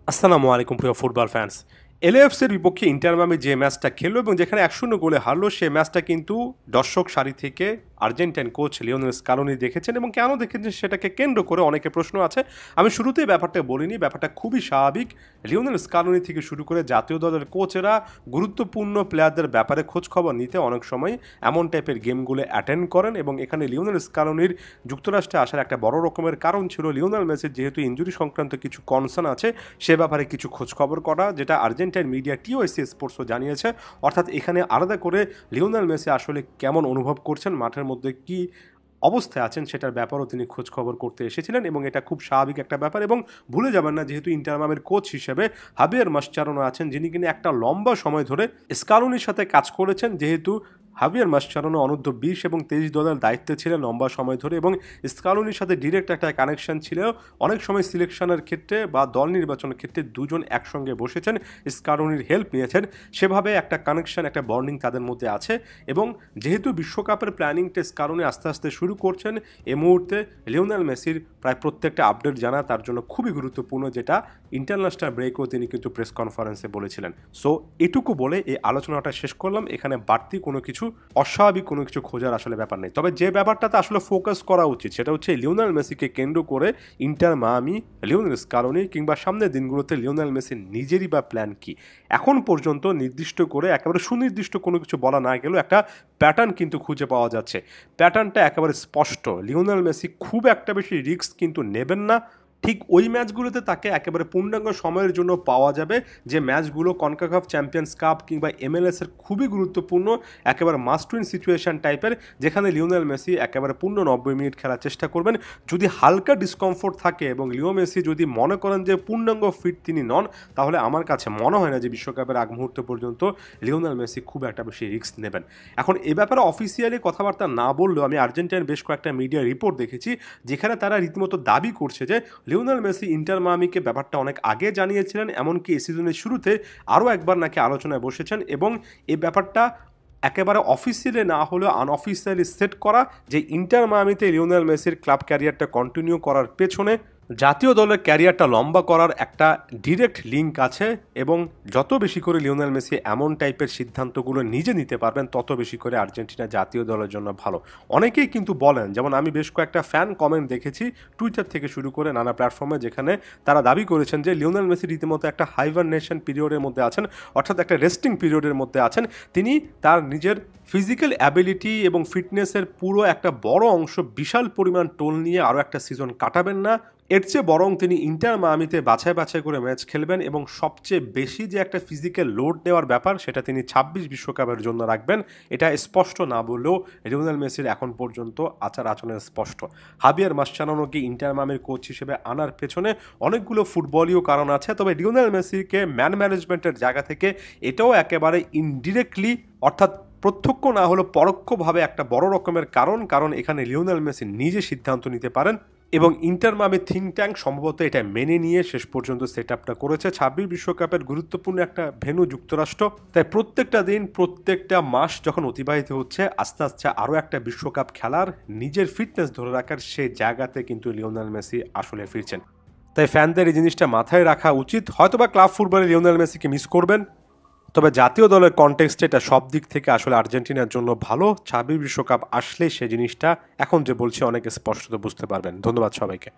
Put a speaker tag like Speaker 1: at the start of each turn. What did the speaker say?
Speaker 1: আসসালামু আলাইকুম প্রিয় ফুটবল ফ্যান্স। এলএএফসির বিপক্ষে ইন্টার মিয়ামি যে ম্যাচটা খেললো এবং যেখানে 1-0 গোলে হারলো, সেই ম্যাচটা কিন্তু দর্শক সারি থেকে আর্জেন্টাইন কোচ লিওনেল স্কালোনি দেখেছেন এবং কেন দেখেছেন সেটাকে কেন্দ্র করে অনেকে প্রশ্ন আছে। আমি শুরুতেই ব্যাপারটা বলিনি, ব্যাপারটা খুবই স্বাভাবিক। লিওনেল স্কালোনি থেকে শুরু করে জাতীয় দলের কোচেরা গুরুত্বপূর্ণ প্লেয়ারদের ব্যাপারে খোঁজখবর নিতে অনেক সময় এমন টাইপের গেমগুলো অ্যাটেন্ড করেন এবং এখানে লিওনেল স্কালোনির যুক্তরাষ্ট্রে আসার একটা বড় রকমের কারণ ছিল লিওনেল মেসির যেহেতু ইনজুরি সংক্রান্ত কিছু কনসার্ন আছে, সে ব্যাপারে কিছু খোঁজখবর করা, যেটা আর্জেন্টাইন মিডিয়া টিওএসসি স্পোর্টসও জানিয়েছে। অর্থাৎ এখানে আলাদা করে লিওনেল মেসি আসলে কেমন অনুভব করছেন, মাঠের মধ্যে কি অবস্থায় আছেন সেটার ব্যাপারেও তিনি খোঁজখবর করতে এসেছিলেন এবং এটা খুব স্বাভাবিক একটা ব্যাপার। এবং ভুলে যাবেন না, যেহেতু ইন্টার মিয়ামির কোচ হিসেবে হাবিয়ার মাসচারোনো আছেন, যিনি কিনা একটা লম্বা সময় ধরে স্কালোনির সাথে কাজ করেছেন। যেহেতু হাবিয়ার মাসচারোনো অনূর্ধ্ব 20 এবং 23 দলের দায়িত্বে ছিলেন লম্বা সময় ধরে এবং স্কালোনির সাথে ডিরেক্ট একটা কানেকশন ছিল। অনেক সময় সিলেকশনের ক্ষেত্রে বা দল নির্বাচনের ক্ষেত্রে দুজন একসঙ্গে বসেছেন, স্কালোনির হেল্প নিয়েছেন, সেভাবে একটা কানেকশন, একটা বন্ডিং তাদের মধ্যে আছে। এবং যেহেতু বিশ্বকাপের প্ল্যানিংটা স্কালোনি আস্তে আস্তে শুরু করছেন, এই মুহূর্তে লিওনেল মেসির প্রায় প্রত্যেকটা আপডেট জানা তার জন্য খুবই গুরুত্বপূর্ণ, যেটা ইন্টারন্যাশনাল ব্রেকও তিনি কিন্তু প্রেস কনফারেন্সে বলেছিলেন। সো এটুকু বলে এই আলোচনাটা শেষ করলাম। এখানে বাড়তি কোনো কিছু, অস্বাভাবিক কোনো কিছু খোঁজার আসলে ব্যাপার নেই। তবে যে ব্যাপারটাতে আসলে ফোকাস করা উচিত সেটা হচ্ছে লিওনেল মেসিকে কেন্দ্র করে ইন্টার মিয়ামি, লিওনেল স্কালোনি কিংবা সামনের দিনগুলোতে লিওনেল মেসির নিজেরই বা প্ল্যান কি। এখন পর্যন্ত নির্দিষ্ট করে একেবারে সুনির্দিষ্ট কোনো কিছু বলা না গেলেও একটা প্যাটার্ন কিন্তু খুঁজে পাওয়া যাচ্ছে। প্যাটার্নটা একেবারে স্পষ্ট, লিওনেল মেসি খুব একটা বেশি রিস্ক কিন্তু নেবেন না। ঠিক ওই ম্যাচগুলোতে তাকে একেবারে পূর্ণাঙ্গ সময়ের জন্য পাওয়া যাবে, যে ম্যাচগুলো কনকাকাফ চ্যাম্পিয়ন্স কাপ কিংবা এমএলএসের খুবই গুরুত্বপূর্ণ, একেবারে মাস্ট উইন সিচুয়েশন টাইপের, যেখানে লিওনেল মেসি একেবারে পূর্ণ 90 মিনিট খেলার চেষ্টা করবেন। যদি হালকা ডিসকমফোর্ট থাকে এবং লিও মেসি যদি মনে করেন যে পূর্ণাঙ্গ ফিট তিনি নন, তাহলে আমার কাছে মনে হয় না যে বিশ্বকাপের আগ মুহূর্ত পর্যন্ত লিওনেল মেসি খুব একটা বেশি রিস্ক নেবেন। এখন এ ব্যাপারে অফিসিয়ালি কথাবার্তা না বললেও আমি আর্জেন্টাইন বেশ কয়েকটা মিডিয়া রিপোর্ট দেখেছি, যেখানে তারা রীতিমতো দাবি করছে যে লিওনেল মেসি ইন্টার মিয়ামিকে ব্যাপারটা অনেক আগে জানিয়েছিলেন, এমনকি এই সিজনের শুরুতে আরও একবার নাকি আলোচনায় বসেছেন এবং এই ব্যাপারটা একেবারে অফিসিয়ালি না হলেও আনঅফিসিয়ালি সেট করা, যে ইন্টার মিয়ামিতে লিওনেল মেসির ক্লাব ক্যারিয়ারটা কন্টিনিউ করার পেছনে জাতীয় দলের ক্যারিয়ারটা লম্বা করার একটা ডিরেক্ট লিঙ্ক আছে। এবং যত বেশি করে লিওনেল মেসি এমন টাইপের সিদ্ধান্তগুলো নিজে নিতে পারবেন, তত বেশি করে আর্জেন্টিনা জাতীয় দলের জন্য ভালো। অনেকেই কিন্তু বলেন, যেমন আমি বেশ কয়েকটা ফ্যান কমেন্ট দেখেছি টুইটার থেকে শুরু করে নানা প্ল্যাটফর্মে, যেখানে তারা দাবি করেছেন যে লিওনেল মেসি রীতিমতো একটা হাইবারনেশন পিরিয়ডের মধ্যে আছেন, অর্থাৎ একটা রেস্টিং পিরিয়ডের মধ্যে আছেন। তিনি তার নিজের ফিজিক্যাল অ্যাবিলিটি এবং ফিটনেসের পুরো একটা বড় অংশ, বিশাল পরিমাণ টোল নিয়ে আরও একটা সিজন কাটাবেন না। এর চেয়ে বরং তিনি ইন্টার মিয়ামিতে বাছাই বাছাই করে ম্যাচ খেলবেন এবং সবচেয়ে বেশি যে একটা ফিজিক্যাল লোড নেওয়ার ব্যাপার, সেটা তিনি 26 বিশ্বকাপের জন্য রাখবেন। এটা স্পষ্ট না বললেও লিওনেল মেসির এখন পর্যন্ত আচার আচরণ স্পষ্ট। হাবিয়ার মাসচানোনোকে ইন্টার মিয়ামির কোচ হিসেবে আনার পেছনে অনেকগুলো ফুটবলীয় কারণ আছে, তবে লিওনেল মেসিকে ম্যান ম্যানেজমেন্টের জায়গা থেকে এটাও একেবারে ইনডিরেক্টলি, অর্থাৎ প্রত্যক্ষ না হলেও পরোক্ষভাবে একটা বড় রকমের কারণ এখানে লিওনেল মেসি নিজে সিদ্ধান্ত নিতে পারেন এবং ইন্টার মিয়ামি থিঙ্ক ট্যাঙ্ক সম্ভবত এটা মেনে নিয়ে শেষ পর্যন্ত সেট আপটা করেছে। 26 বিশ্বকাপের গুরুত্বপূর্ণ একটা ভেন্যু যুক্তরাষ্ট্র, তাই প্রত্যেকটা দিন, প্রত্যেকটা মাস যখন অতিবাহিত হচ্ছে, আস্তে আস্তে আরও একটা বিশ্বকাপ খেলার, নিজের ফিটনেস ধরে রাখার সেই জায়গাতে কিন্তু লিওনেল মেসি আসলে ফিরছেন। তাই ফ্যানদের এই জিনিসটা মাথায় রাখা উচিত। হয়তোবা ক্লাব ফুটবলে লিওনেল মেসিকে মিস করবেন, তবে জাতীয় দলের কনটেক্সটে এটা সব দিক থেকে আসলে আর্জেন্টিনার জন্য ভালো। 26 বিশ্বকাপ আসলে সে জিনিসটা এখন যে বলছি অনেকে স্পষ্টত বুঝতে পারবেন। ধন্যবাদ সবাইকে।